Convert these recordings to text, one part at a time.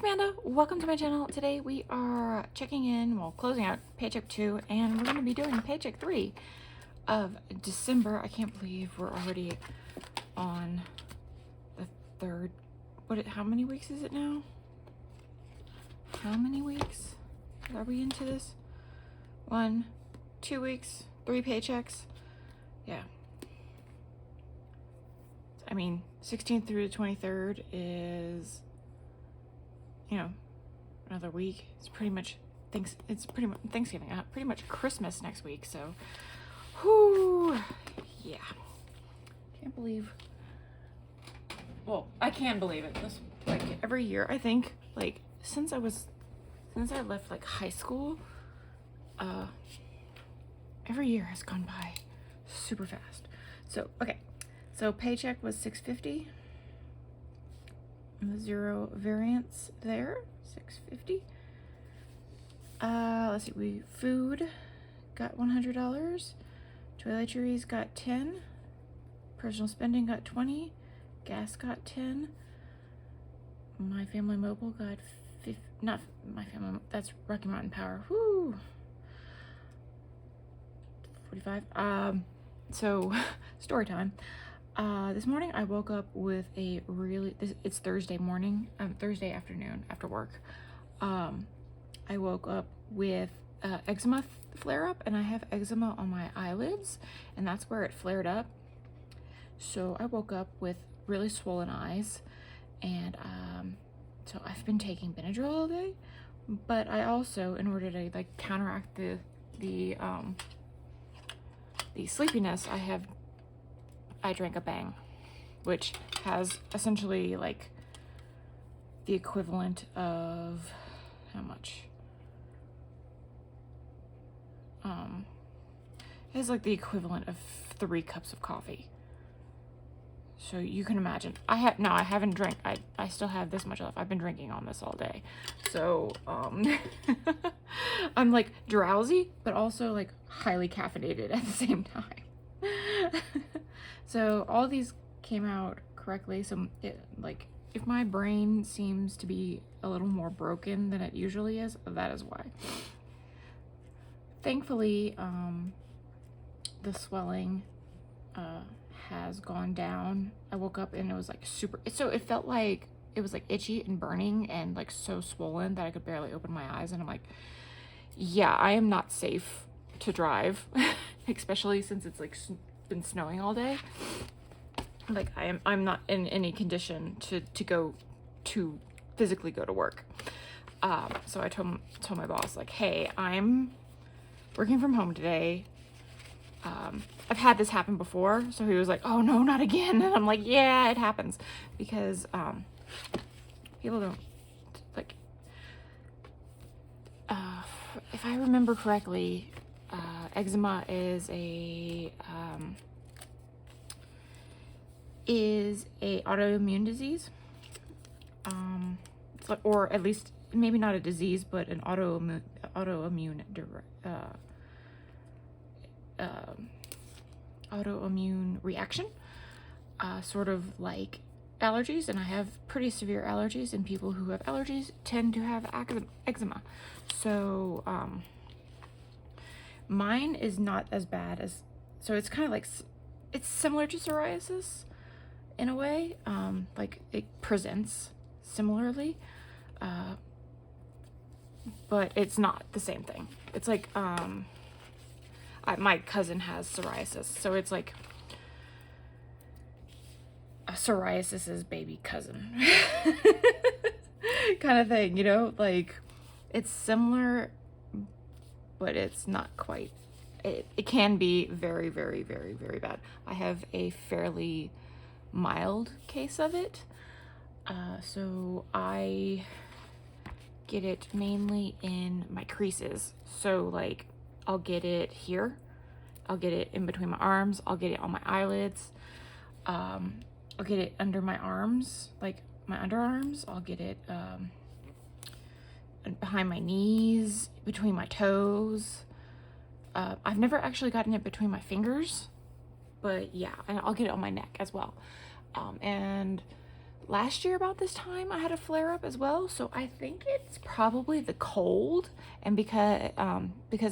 it's Manda. Welcome to my channel. Today we are checking in, well, closing out Paycheck 2, and we're going to be doing Paycheck 3 of December. I can't believe we're already on the third. How many weeks is it now? How many weeks are we into this? 1, 2 weeks, 3 paychecks. Yeah. I mean, 16th through the 23rd is, you know, another week. It's pretty much Thanksgiving. Pretty much Christmas next week. So, whoo, yeah. Can't believe. Well, I can believe it. This, like, every year, I think, like, since I left like high school, every year has gone by super fast. So, okay. So paycheck was $650. Zero variance there. $650. Let's see. Food got $100. Toiletries got $10. Personal spending got $20. Gas got $10. My Family Mobile got not my family. That's Rocky Mountain Power. Whoo. $45. So story time. This morning I woke up with a it's Thursday morning, Thursday afternoon after work. I woke up with eczema flare up, and I have eczema on my eyelids, and that's where it flared up. So I woke up with really swollen eyes, and so I've been taking Benadryl all day, but I also, in order to like counteract the sleepiness, I drank a Bang, which has essentially like the equivalent of how much? It has like the equivalent of 3 cups of coffee. So you can imagine. I haven't drank. I still have this much left. I've been drinking on this all day. So I'm like drowsy, but also like highly caffeinated at the same time. So all these came out correctly. So if my brain seems to be a little more broken than it usually is, that is why. Thankfully, the swelling has gone down. I woke up and it was like so it felt like it was like itchy and burning and like so swollen that I could barely open my eyes, and I'm like, yeah, I am not safe to drive, especially since it's like been snowing all day. Like I'm not in any condition to physically go to work. So I told my boss, like, hey, I'm working from home today. I've had this happen before. So he was like, oh no, not again. And I'm like, yeah, it happens, because people don't like, if I remember correctly, eczema is a autoimmune disease. It's like, or at least maybe not a disease, but an autoimmune reaction, sort of like allergies, and I have pretty severe allergies, and people who have allergies tend to have eczema. So mine is not as bad as, so it's kind of like, it's similar to psoriasis in a way, like it presents similarly, but it's not the same thing. It's like my cousin has psoriasis, so it's like a psoriasis's baby cousin kind of thing, you know? Like, it's similar, but it's not quite. It can be very, very, very, very bad. I have a fairly mild case of it, so I get it mainly in my creases. So like, I'll get it here, I'll get it in between my arms, I'll get it on my eyelids, I'll get it under my arms, like my underarms, I'll get it behind my knees, between my toes. I've never actually gotten it between my fingers, but yeah, and I'll get it on my neck as well. And last year about this time I had a flare-up as well, so I think it's probably the cold, and because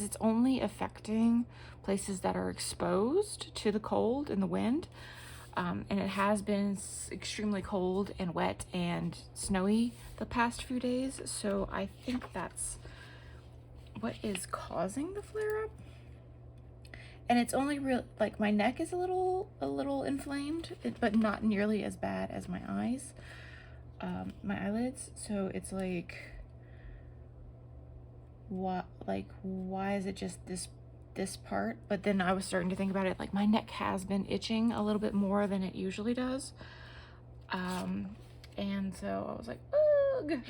it's only affecting places that are exposed to the cold and the wind, and it has been extremely cold and wet and snowy the past few days, so I think that's what is causing the flare-up. And it's only real, like my neck is a little inflamed, but not nearly as bad as my eyes, my eyelids. So it's like, why is it just this part? But then I was starting to think about it, like my neck has been itching a little bit more than it usually does. And so I was like, ugh.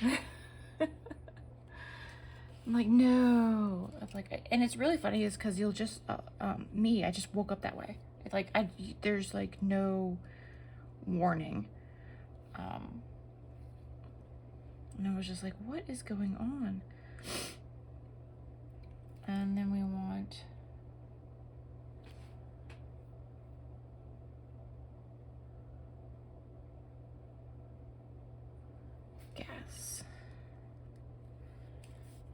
I'm like, no. It's like, and it's really funny is because you'll just, I just woke up that way. It's like, there's like no warning. And I was just like, what is going on? And then we want gas.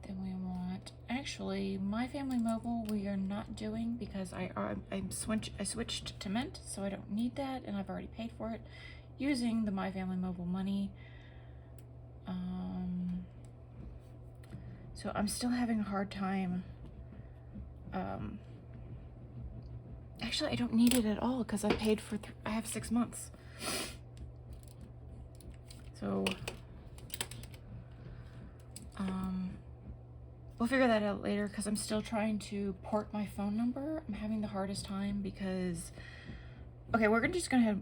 Then we want, actually, My Family Mobile we are not doing because I switched to Mint, so I don't need that, and I've already paid for it using the My Family Mobile money. So I'm still having a hard time. Actually, I don't need it at all because I paid for, I have 6 months. So, we'll figure that out later because I'm still trying to port my phone number. I'm having the hardest time because, okay, we're just gonna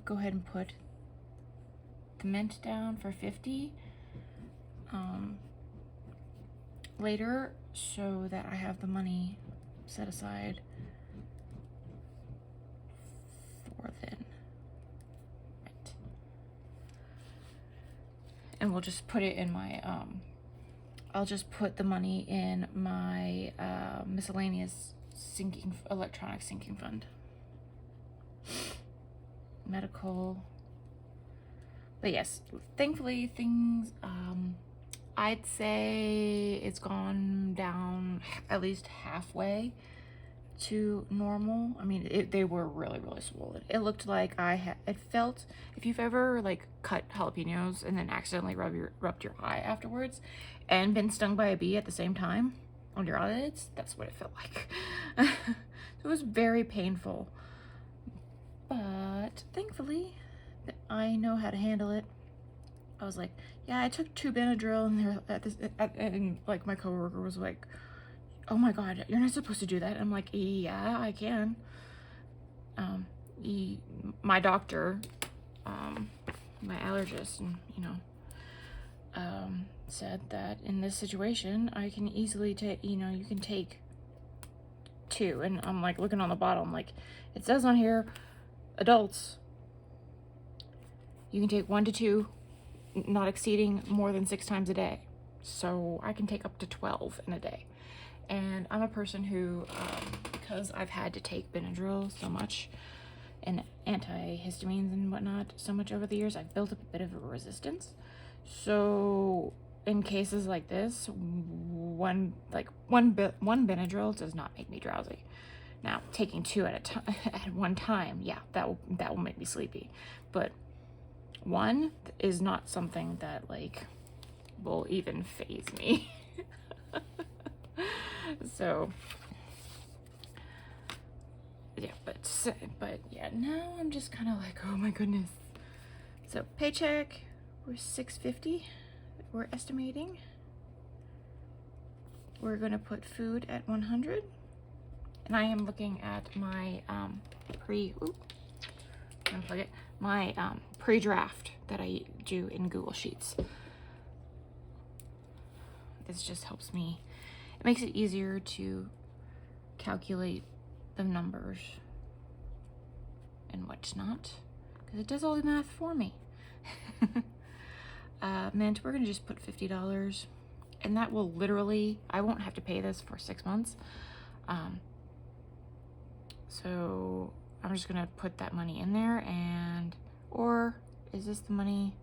go ahead and put the Mint down for 50 later, so that I have the money set aside for then. Right. And we'll just put it in my I'll just put the money in my miscellaneous electronic sinking fund. Medical. But yes, thankfully things, I'd say it's gone down at least halfway to normal. I mean, they were really swollen. It looked like it felt, if you've ever like cut jalapenos and then accidentally rubbed your eye afterwards and been stung by a bee at the same time on your eyelids, that's what it felt like. So it was very painful, but thankfully I know how to handle it. I was like, yeah, I took 2 Benadryl, and like my coworker was like, oh my God, you're not supposed to do that. I'm like, yeah, I can. My doctor, my allergist, and said that in this situation, I can easily take, you can take 2. And I'm like looking on the bottle, I'm like, it says on here, adults, you can take 1 to 2, not exceeding more than 6 times a day. So I can take up to 12 in a day. And I'm a person who, because I've had to take Benadryl so much and antihistamines and whatnot so much over the years, I've built up a bit of a resistance. So in cases like this, one Benadryl does not make me drowsy. Now, taking 2 at one time, yeah, that will make me sleepy. But 1 is not something that like will even faze me. So yeah, but yeah, now I'm just kind of like, oh my goodness. So Paycheck, we're $6.50. We're estimating. We're gonna put food at 100, and I am looking at my pre-draft that I do in Google Sheets. This just helps me. It makes it easier to calculate the numbers and what's not, because it does all the math for me. Mint, we're gonna just put $50, and that will literally, I won't have to pay this for 6 months. So I'm just gonna put that money in there, or is this the money?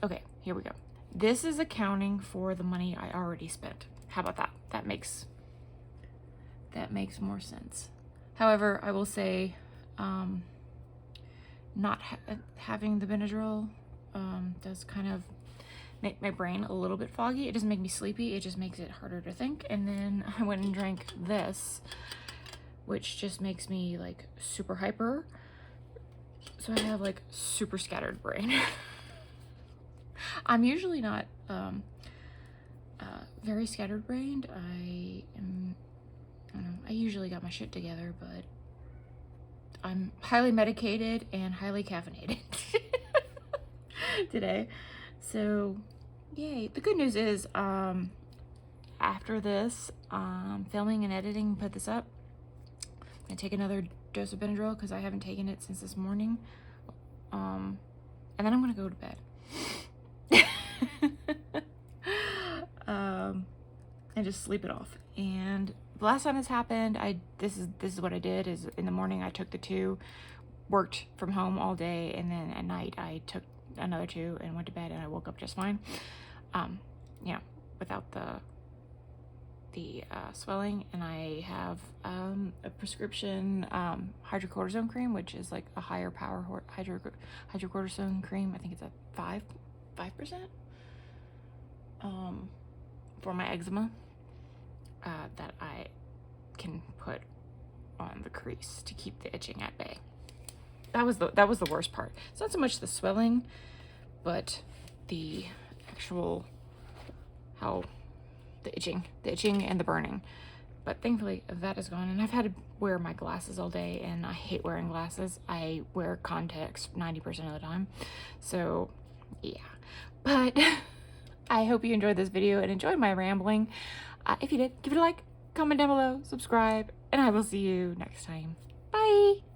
Okay, here we go. This is accounting for the money I already spent. How about that? That makes more sense. However, I will say, not having the Benadryl does kind of make my brain a little bit foggy. It doesn't make me sleepy, it just makes it harder to think. And then I went and drank this, which just makes me like super hyper. So I have like super scattered brain. I'm usually not very scattered brained. I don't know, I usually got my shit together, but I'm highly medicated and highly caffeinated today. So yay. The good news is, after this, filming and editing, put this up, I'm gonna take another dose of Benadryl because I haven't taken it since this morning. And then I'm gonna go to bed. And just sleep it off. And the last time this happened, this is what I did, is in the morning I took the 2, worked from home all day, and then at night I took another 2 and went to bed, and I woke up just fine. Yeah, without the swelling. And I have a prescription hydrocortisone cream, which is like a higher power hydrocortisone cream. I think it's a 5%, for my eczema, that I can put on the crease to keep the itching at bay. That was the worst part. It's not so much the swelling, but the actual the itching and the burning. But thankfully that is gone, and I've had to wear my glasses all day, and I hate wearing glasses. I wear contacts 90% of the time. So yeah, but I hope you enjoyed this video and enjoyed my rambling. If you did, give it a like, comment down below, subscribe, and I will see you next time. Bye!